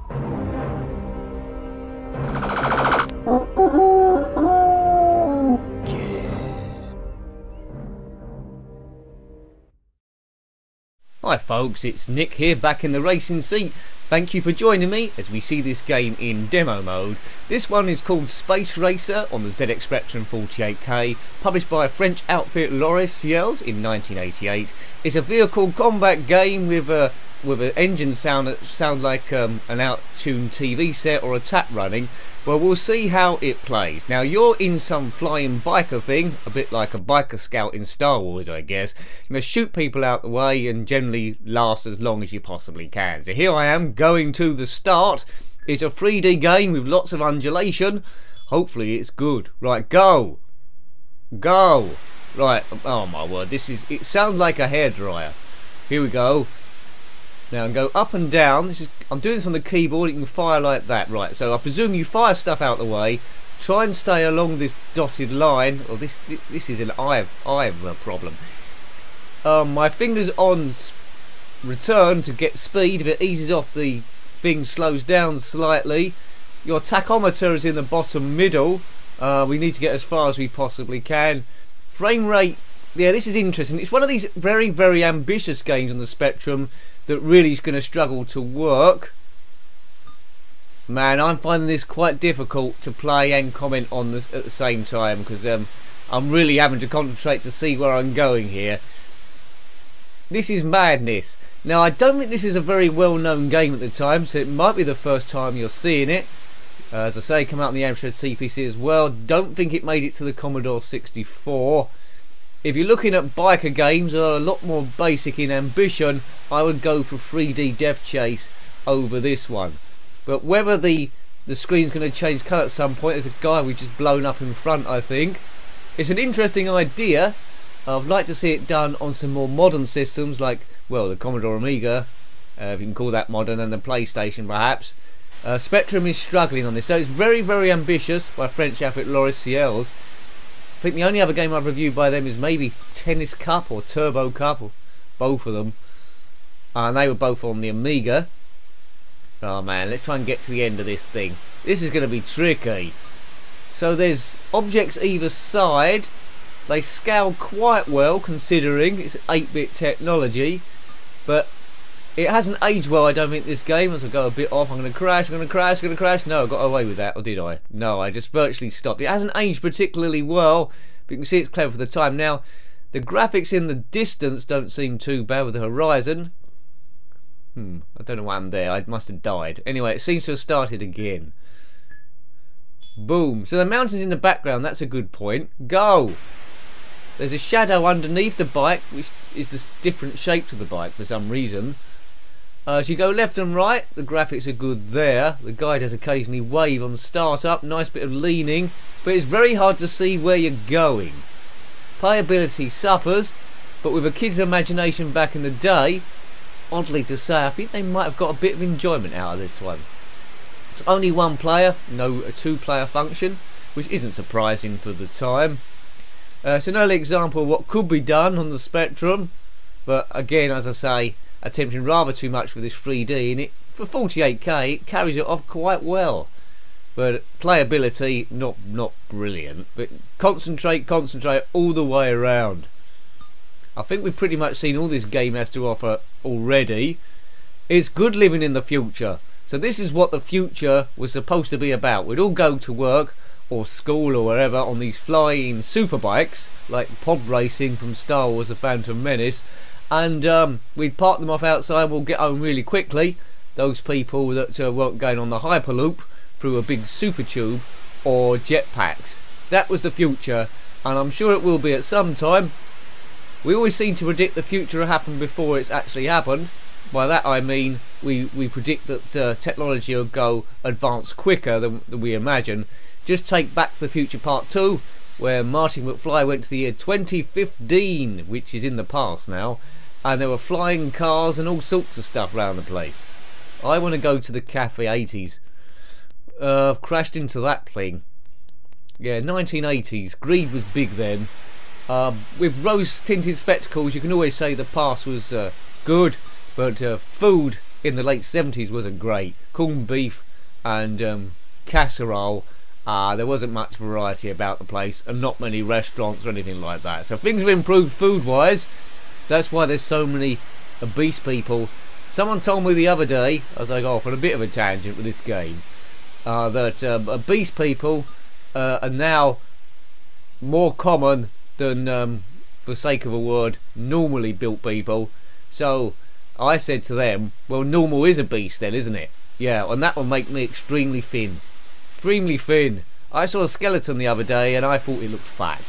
Hi folks, it's Nick here, back in the racing seat. Thank you for joining me as we see this game in demo mode. This one is called Space Racer on the ZX Spectrum 48K, published by a French outfit Loricels in 1988. It's a vehicle combat game with an engine sound that sounds like an out-tuned TV set or a tap running. Well, we'll see how it plays. Now, you're in some flying biker thing, a bit like a biker scout in Star Wars, I guess. You must shoot people out the way and generally last as long as you possibly can. So here I am, going to the start. It's a 3D game with lots of undulation. Hopefully it's good. Right, go! Go! Right, oh my word, it sounds like a hairdryer. Here we go. Now go up and down. I'm doing this on the keyboard. You can fire like that, right? So I presume you fire stuff out the way. Try and stay along this dotted line. Or this is an eye problem. My fingers on return to get speed. If it eases off, the thing slows down slightly. Your tachometer is in the bottom middle. We need to get as far as we possibly can. Frame rate. Yeah, this is interesting. It's one of these very, very ambitious games on the Spectrum that really is going to struggle to work. Man, I'm finding this quite difficult to play and comment on this at the same time, because I'm really having to concentrate to see where I'm going here. This is madness. Now, I don't think this is a very well-known game at the time, so it might be the first time you're seeing it. As I say, come out on the Amstrad CPC as well. Don't think it made it to the Commodore 64. If you're looking at biker games that are a lot more basic in ambition, I would go for 3D Death Chase over this one. But whether the screen's going to change colour at some point, there's a guy we've just blown up in front, I think. It's an interesting idea. I'd like to see it done on some more modern systems like, well, the Commodore Amiga, if you can call that modern, and the PlayStation perhaps. Spectrum is struggling on this, so it's very, very ambitious by French outfit Loricels. I think the only other game I've reviewed by them is maybe Tennis Cup or Turbo Cup, or both of them. And they were both on the Amiga. Oh man, let's try and get to the end of this thing. This is going to be tricky. So there's objects either side. They scale quite well considering it's 8-bit technology. But it hasn't aged well, I don't think, this game. As I go a bit off, I'm going to crash, I'm going to crash, I'm going to crash. No, I got away with that, or did I? No, I just virtually stopped. It hasn't aged particularly well, but you can see it's clever for the time. Now, the graphics in the distance don't seem too bad with the horizon. I don't know why I'm there. I must have died. Anyway, it seems to have started again. Boom. So the mountains in the background, that's a good point. Go! There's a shadow underneath the bike, which is this different shape to the bike for some reason. As you go left and right, the graphics are good there. The guy does occasionally wave on startup, nice bit of leaning, but it's very hard to see where you're going. Playability suffers, but with a kid's imagination back in the day, oddly to say, I think they might have got a bit of enjoyment out of this one. It's only one player, no a two-player function, which isn't surprising for the time. It's an early example of what could be done on the Spectrum, but again, as I say, attempting rather too much with this 3D, and for 48K it carries it off quite well. But playability, not brilliant, but concentrate all the way around. I think we've pretty much seen all this game has to offer already. It's good living in the future. So this is what the future was supposed to be about. We'd all go to work or school or wherever on these flying superbikes, like pod racing from Star Wars The Phantom Menace, and we'd park them off outside and we'll get home really quickly. Those people that weren't going on the Hyperloop through a big super tube or jetpacks. That was the future, and I'm sure it will be at some time. We always seem to predict the future will happen before it's actually happened. By that I mean we predict that technology will go advance quicker than we imagine. Just take Back to the Future Part 2, where Marty McFly went to the year 2015, which is in the past now, and there were flying cars and all sorts of stuff around the place. I want to go to the Cafe 80s. I've crashed into that thing. Yeah, 1980s. Greed was big then. With rose-tinted spectacles, you can always say the past was good, but food in the late 70s wasn't great. Corned beef and casserole. There wasn't much variety about the place, and not many restaurants or anything like that. So things have improved food-wise. That's why there's so many obese people. Someone told me the other day, as I go off on a bit of a tangent with this game, that obese people are now more common than, for the sake of a word, normally built people. So I said to them, well, normal is obese then, isn't it? Yeah, and that will make me extremely thin. Extremely thin. I saw a skeleton the other day and I thought it looked fat.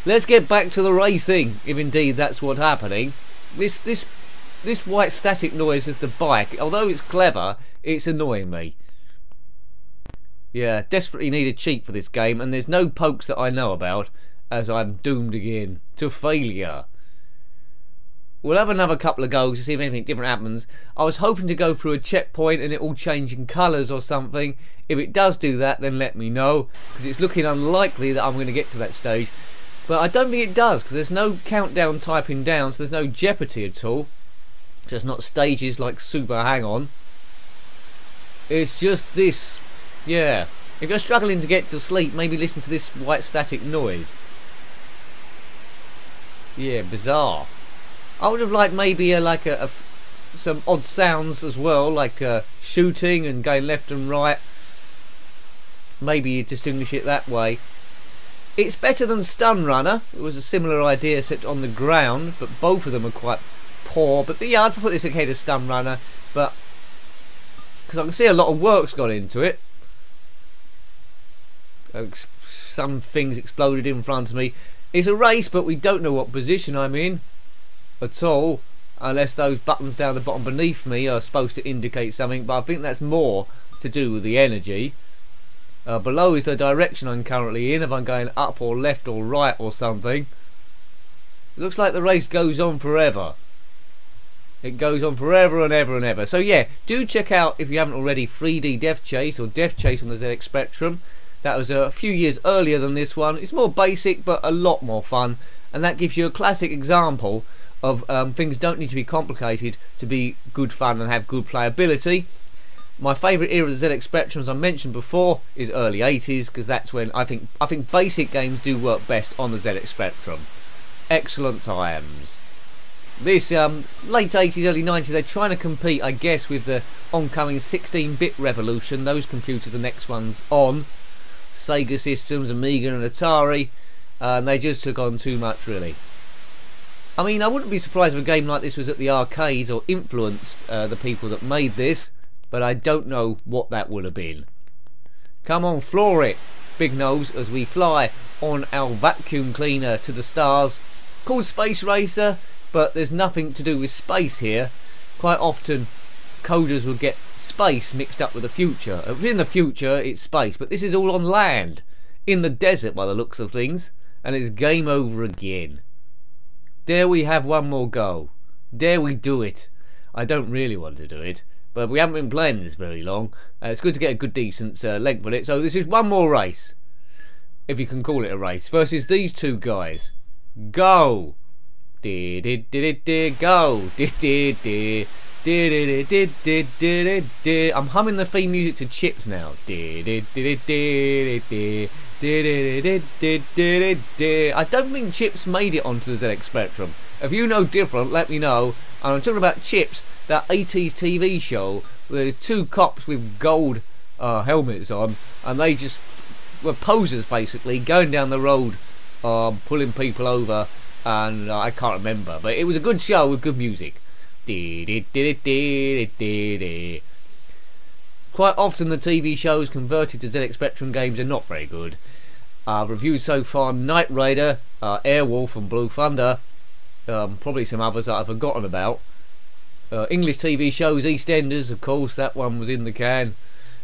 Let's get back to the racing, if indeed that's what's happening. This white static noise is the bike. Although it's clever, it's annoying me. Yeah, desperately need a cheat for this game, and there's no pokes that I know about, as I'm doomed again to failure. We'll have another couple of goes to see if anything different happens. I was hoping to go through a checkpoint and it all changing colours or something. If it does do that, then let me know, because it's looking unlikely that I'm going to get to that stage. But I don't think it does, because there's no countdown typing down, so there's no jeopardy at all. Just not stages like Super Hang On. It's just this. Yeah. If you're struggling to get to sleep, maybe listen to this white static noise. Yeah, bizarre. I would have liked maybe some odd sounds as well, like shooting and going left and right. Maybe you distinguish it that way. It's better than Stun Runner. It was a similar idea set on the ground, but both of them are quite poor. But yeah, I'd put this ahead of Stun Runner, but because I can see a lot of work's gone into it. Some things exploded in front of me. It's a race, but we don't know what position I'm in at all, unless those buttons down the bottom beneath me are supposed to indicate something, but I think that's more to do with the energy. Below is the direction I'm currently in, if I'm going up or left or right or something. It looks like the race goes on forever. It goes on forever and ever and ever. So yeah, do check out, if you haven't already, 3D Death Chase or Death Chase on the ZX Spectrum. That was a few years earlier than this one. It's more basic but a lot more fun, and that gives you a classic example of things don't need to be complicated to be good fun and have good playability. My favourite era of the ZX Spectrum, as I mentioned before, is early 80s, because that's when I think basic games do work best on the ZX Spectrum. Excellent times. This late 80s, early 90s, they're trying to compete, I guess, with the oncoming 16-bit revolution. Those computers, the next ones on. Sega systems, Amiga and Atari, and they just took on too much, really. I mean, I wouldn't be surprised if a game like this was at the arcades or influenced the people that made this, but I don't know what that would have been. Come on, floor it, Big Nose, as we fly on our vacuum cleaner to the stars. Called Space Racer, but there's nothing to do with space here. Quite often coders will get space mixed up with the future. In the future it's space, but this is all on land, in the desert by the looks of things, and it's game over again. Dare we have one more go? Dare we do it? I don't really want to do it, but we haven't been playing this very long. It's good to get a good decent length on it. So this is one more race, if you can call it a race, versus these two guys. Go! Go! I'm humming the theme music to Chips now. I don't think Chips made it onto the ZX Spectrum. If you know different, let me know. And I'm talking about Chips, that 80s TV show where there's two cops with gold helmets on, and they just were posers basically, going down the road, pulling people over, and I can't remember, but it was a good show with good music. Quite often the TV shows converted to ZX Spectrum games are not very good. Reviewed so far Knight Raider, Airwolf and Blue Thunder, probably some others that I've forgotten about. English TV shows, EastEnders, of course, that one was in the can.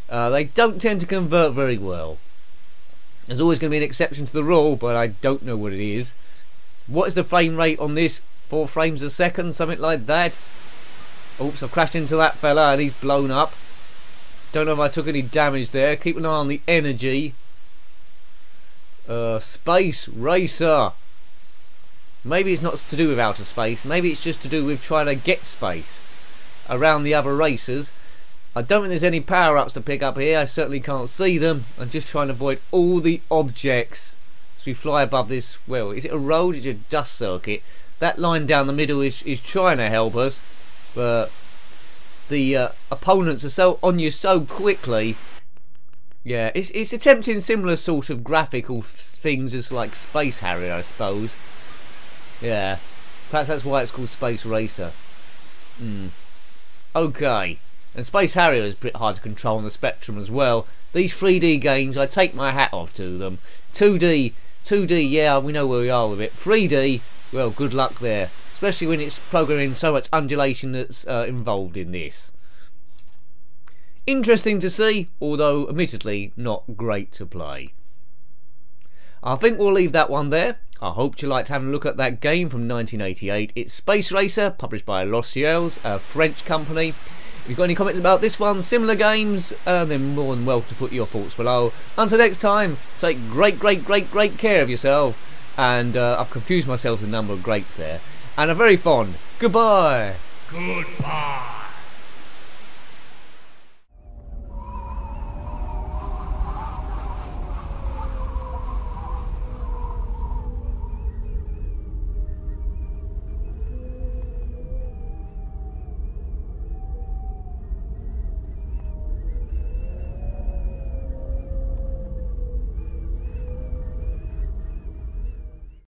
They don't tend to convert very well. There's always going to be an exception to the rule, but I don't know what it is. What is the frame rate on this? 4 frames a second, something like that. Oops, I've crashed into that fella and he's blown up. Don't know if I took any damage there. Keep an eye on the energy. Space Racer. Maybe it's not to do with outer space. Maybe it's just to do with trying to get space. around the other racers. I don't think there's any power-ups to pick up here. I certainly can't see them. I'm just trying to avoid all the objects as we fly above this. Well, is it a road? It's a dust circuit. That line down the middle is trying to help us, but the opponents are so on you so quickly. Yeah, it's attempting similar sort of graphical things as like Space Harrier, I suppose. Yeah, perhaps that's why it's called Space Racer. Okay, and Space Harrier is pretty hard to control on the Spectrum as well. These 3D games, I take my hat off to them. 2D, yeah, we know where we are with it. 3D, well, good luck there, especially when it's programming so much undulation that's involved in this. Interesting to see, although admittedly not great to play. I think we'll leave that one there. I hope you liked having a look at that game from 1988. It's Space Racer, published by Loricels, a French company. If you've got any comments about this one, similar games, then more than welcome to put your thoughts below. Until next time, take great care of yourself. And I've confused myself with a number of greats there. And a very fond goodbye. Goodbye.